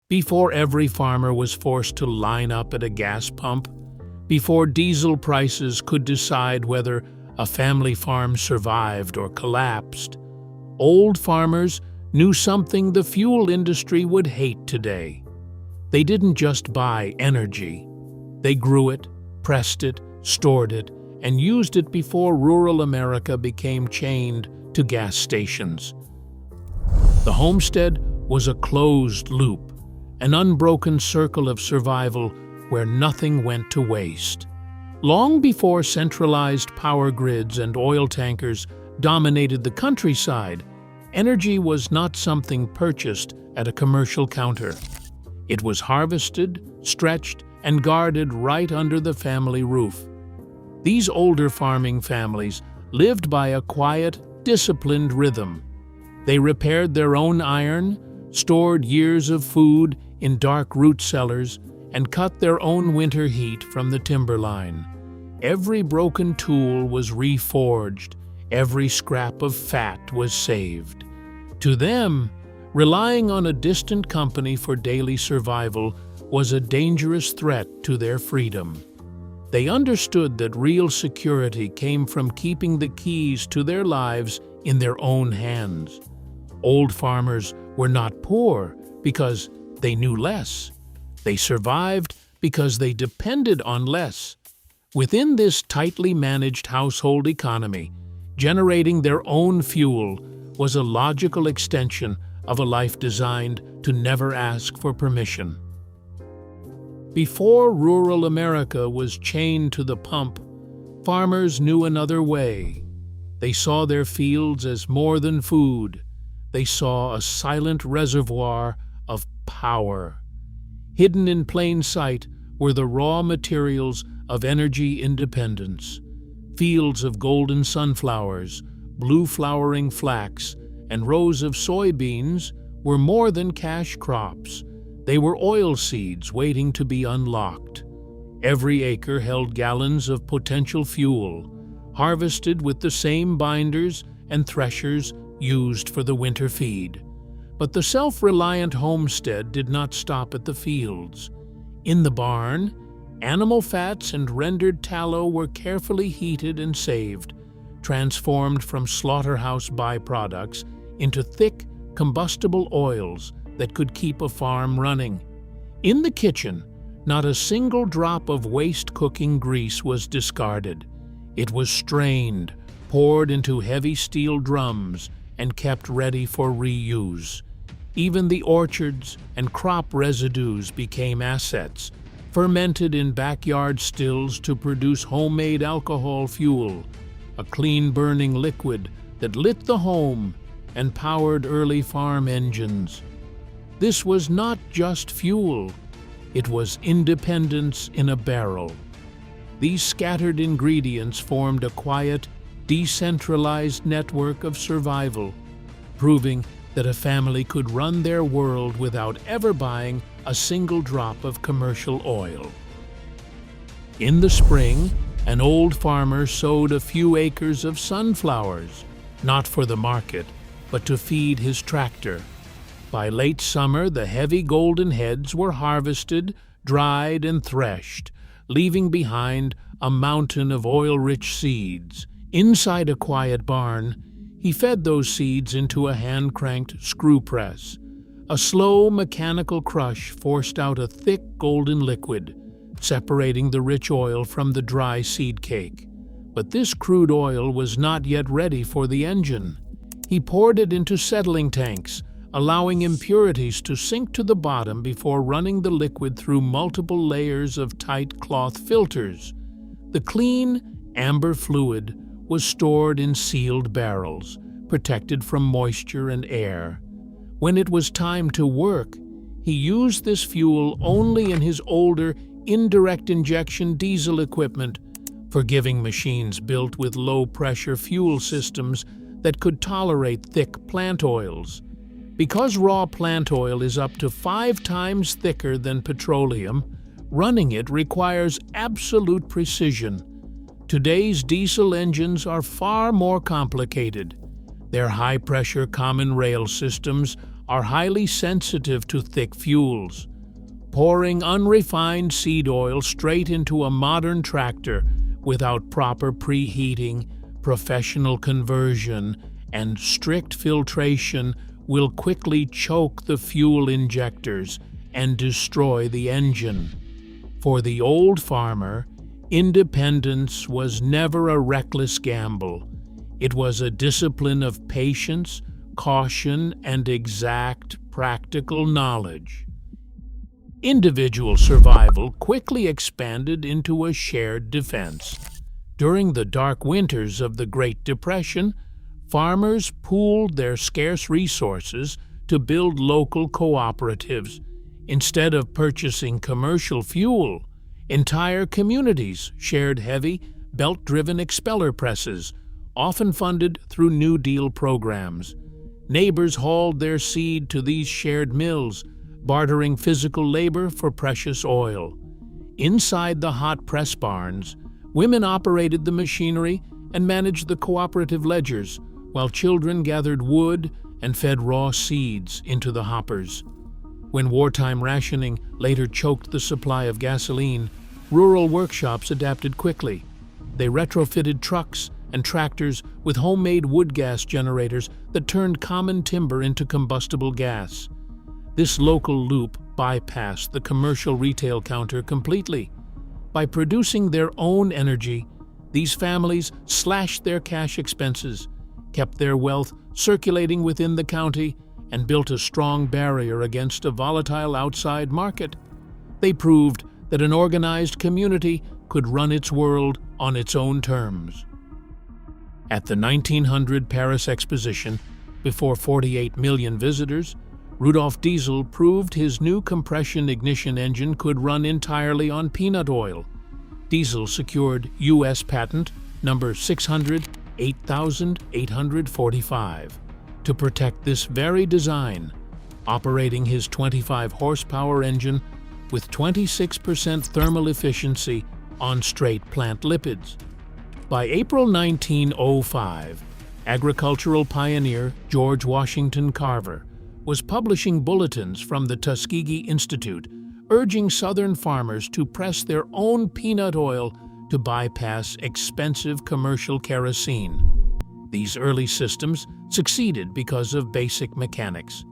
Before every farmer was forced to line up at a gas pump, before diesel prices could decide whether a family farm survived or collapsed, old farmers knew something the fuel industry would hate today. They didn't just buy energy. They grew it, pressed it, stored it, and used it before rural America became chained to gas stations. The homestead was a closed loop, an unbroken circle of survival where nothing went to waste. Long before centralized power grids and oil tankers dominated the countryside, energy was not something purchased at a commercial counter. It was harvested, stretched, and guarded right under the family roof. These older farming families lived by a quiet, disciplined rhythm. They repaired their own iron, stored years of food in dark root cellars, and cut their own winter heat from the timberline. Every broken tool was reforged, every scrap of fat was saved. To them, relying on a distant company for daily survival was a dangerous threat to their freedom. They understood that real security came from keeping the keys to their lives in their own hands. Old farmers were not poor because they knew less. They survived because they depended on less. Within this tightly managed household economy, generating their own fuel was a logical extension of a life designed to never ask for permission. Before rural America was chained to the pump, farmers knew another way. They saw their fields as more than food. They saw a silent reservoir of power. Hidden in plain sight were the raw materials of energy independence. Fields of golden sunflowers, blue flowering flax, and rows of soybeans were more than cash crops. They were oil seeds waiting to be unlocked. Every acre held gallons of potential fuel, harvested with the same binders and threshers used for the winter feed. But the self-reliant homestead did not stop at the fields. In the barn, animal fats and rendered tallow were carefully heated and saved, transformed from slaughterhouse byproducts into thick, combustible oils that could keep a farm running. In the kitchen, not a single drop of waste cooking grease was discarded. It was strained, poured into heavy steel drums, and kept ready for reuse. Even the orchards and crop residues became assets, fermented in backyard stills to produce homemade alcohol fuel, a clean-burning liquid that lit the home and powered early farm engines. This was not just fuel, it was independence in a barrel. These scattered ingredients formed a quiet, decentralized network of survival, proving that a family could run their world without ever buying a single drop of commercial oil. In the spring, an old farmer sowed a few acres of sunflowers, not for the market, but to feed his tractor. By late summer, the heavy golden heads were harvested, dried, and threshed, leaving behind a mountain of oil-rich seeds. Inside a quiet barn, he fed those seeds into a hand-cranked screw press. A slow mechanical crush forced out a thick golden liquid, separating the rich oil from the dry seed cake. But this crude oil was not yet ready for the engine. He poured it into settling tanks, allowing impurities to sink to the bottom before running the liquid through multiple layers of tight cloth filters. The clean, amber fluid was stored in sealed barrels, protected from moisture and air. When it was time to work, he used this fuel only in his older, indirect injection diesel equipment, forgiving machines built with low-pressure fuel systems that could tolerate thick plant oils. Because raw plant oil is up to 5 times thicker than petroleum, running it requires absolute precision. Today's diesel engines are far more complicated. Their high-pressure common rail systems are highly sensitive to thick fuels. Pouring unrefined seed oil straight into a modern tractor without proper preheating, professional conversion, and strict filtration will quickly choke the fuel injectors and destroy the engine. For the old farmer, independence was never a reckless gamble. It was a discipline of patience, caution, and exact practical knowledge. Individual survival quickly expanded into a shared defense. During the dark winters of the Great Depression, farmers pooled their scarce resources to build local cooperatives. Instead of purchasing commercial fuel, entire communities shared heavy, belt-driven expeller presses, often funded through New Deal programs. Neighbors hauled their seed to these shared mills, bartering physical labor for precious oil. Inside the hot press barns, women operated the machinery and managed the cooperative ledgers, while children gathered wood and fed raw seeds into the hoppers. When wartime rationing later choked the supply of gasoline, rural workshops adapted quickly. They retrofitted trucks and tractors with homemade wood gas generators that turned common timber into combustible gas. This local loop bypassed the commercial retail counter completely. By producing their own energy, these families slashed their cash expenses, kept their wealth circulating within the county, and built a strong barrier against a volatile outside market. They proved that an organized community could run its world on its own terms. At the 1900 Paris Exposition, before 48 million visitors, Rudolf Diesel proved his new compression ignition engine could run entirely on peanut oil. Diesel secured U.S. patent number 608,845 to protect this very design, operating his 25-horsepower engine with 26% thermal efficiency on straight plant lipids. By April 1905, agricultural pioneer George Washington Carver was publishing bulletins from the Tuskegee Institute urging Southern farmers to press their own peanut oil to bypass expensive commercial kerosene. These early systems succeeded because of basic mechanics.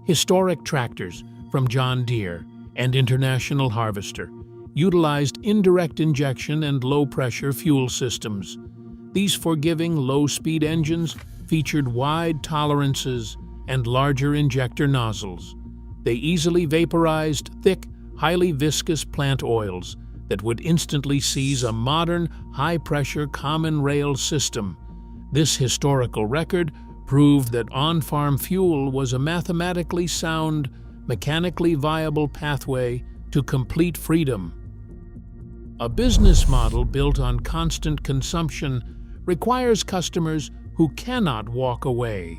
Historic tractors from John Deere and International Harvester utilized indirect injection and low-pressure fuel systems. These forgiving low-speed engines featured wide tolerances and larger injector nozzles. They easily vaporized thick, highly viscous plant oils that would instantly seize a modern, high-pressure common rail system. This historical record proved that on-farm fuel was a mathematically sound, mechanically viable pathway to complete freedom. A business model built on constant consumption requires customers who cannot walk away.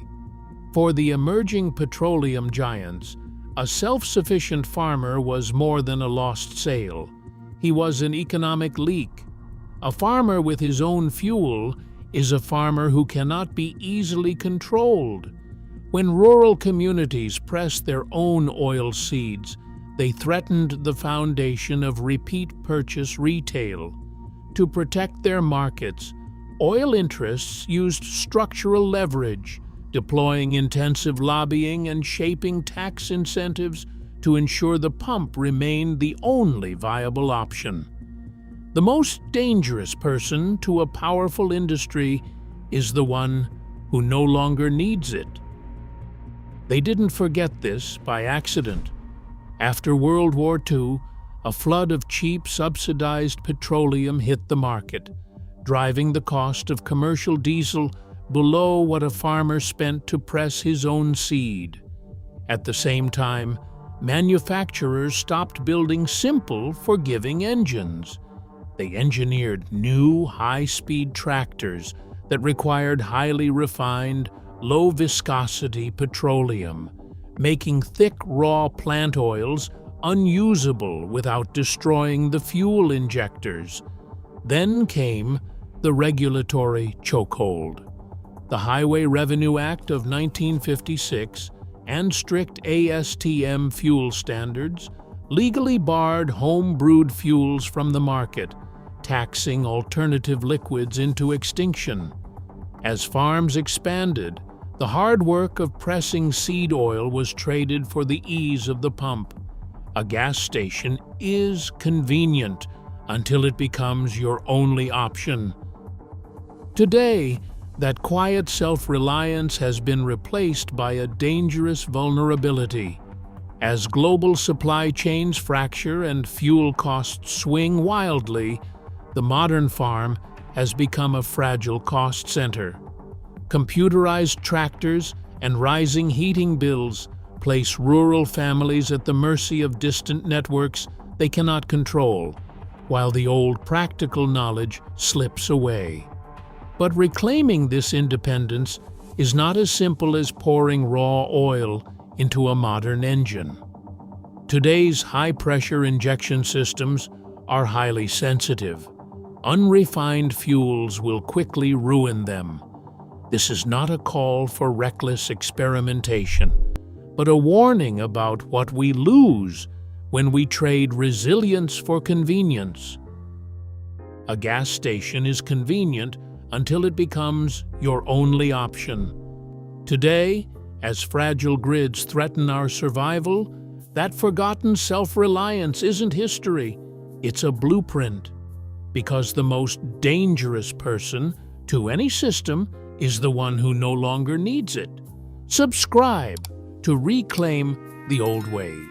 For the emerging petroleum giants, a self-sufficient farmer was more than a lost sale. He was an economic leak. A farmer with his own fuel is a farmer who cannot be easily controlled. When rural communities pressed their own oil seeds, they threatened the foundation of repeat purchase retail. To protect their markets, oil interests used structural leverage, deploying intensive lobbying and shaping tax incentives to ensure the pump remained the only viable option. The most dangerous person to a powerful industry is the one who no longer needs it. They didn't forget this by accident. After World War II, a flood of cheap, subsidized petroleum hit the market, driving the cost of commercial diesel below what a farmer spent to press his own seed. At the same time, manufacturers stopped building simple, forgiving engines. They engineered new, high-speed tractors that required highly refined, low-viscosity petroleum, making thick, raw plant oils unusable without destroying the fuel injectors. Then came the regulatory chokehold. The Highway Revenue Act of 1956 and strict ASTM fuel standards legally barred home-brewed fuels from the market, taxing alternative liquids into extinction. As farms expanded, the hard work of pressing seed oil was traded for the ease of the pump. A gas station is convenient until it becomes your only option. Today, that quiet self-reliance has been replaced by a dangerous vulnerability. As global supply chains fracture and fuel costs swing wildly, the modern farm has become a fragile cost center. Computerized tractors and rising heating bills place rural families at the mercy of distant networks they cannot control, while the old practical knowledge slips away. But reclaiming this independence is not as simple as pouring raw oil into a modern engine. Today's high-pressure injection systems are highly sensitive. Unrefined fuels will quickly ruin them. This is not a call for reckless experimentation, but a warning about what we lose when we trade resilience for convenience. A gas station is convenient until it becomes your only option. Today, as fragile grids threaten our survival, that forgotten self-reliance isn't history, it's a blueprint. Because the most dangerous person to any system is the one who no longer needs it. Subscribe to reclaim the old ways.